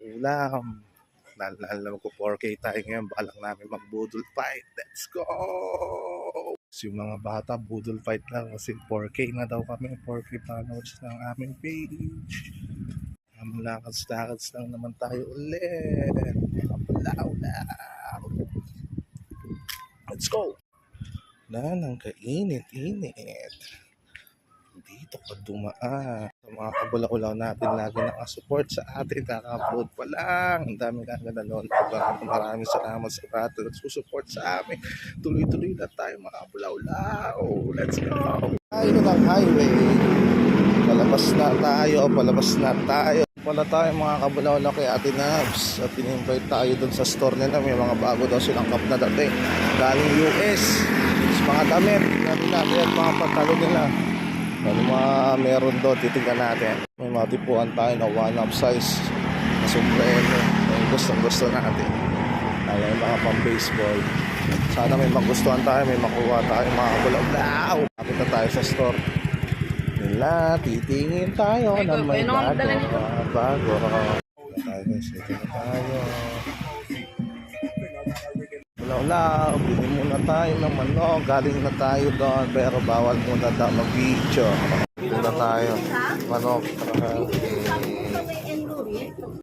Ulam. Lalo ko 4K tayo ngayon. Balak namin mag-budol fight. Let's go! Yung mga bata, budol fight lang kasi 4K na daw kami. 4K followers ng aming page. Lakad-lakad lang naman tayo ulit. Palaw-law. Let's go! Ang kainit-init. Dito ka dumaan. Sa mga kabulaulaw natin lagi nakasupport sa atin, kaka-upload pa lang. Ang dami kagad nanonood. Maraming salamat sa lahat na nagsusupport sa amin. Tuloy-tuloy na tayo mga kabulaulaw. Let's go! Tayo ng highway. Palabas na tayo. Wala tayo mga kabulaulaw kay Ate Nabs. At in-invite tayo dun sa store nila. May mga bago daw silang cup na dating. Galing US. Mga damit. Natin mga pantalo nila. Ano mga meron doon, titignan natin. May matipuan tayo na one-up size na sombrero. Yung gustong-gusto natin. Ay, mga pang-baseball. Sana may magustuhan tayo, may makuha tayo mga kabulaulaw. Kapit na tayo sa store nila. Titingin tayo ng may bago. Ito na tayo. Wala, bili muna tayo ng manok. Galing na tayo doon, pero bawal muna daw mag-video. Bili na tayo manok.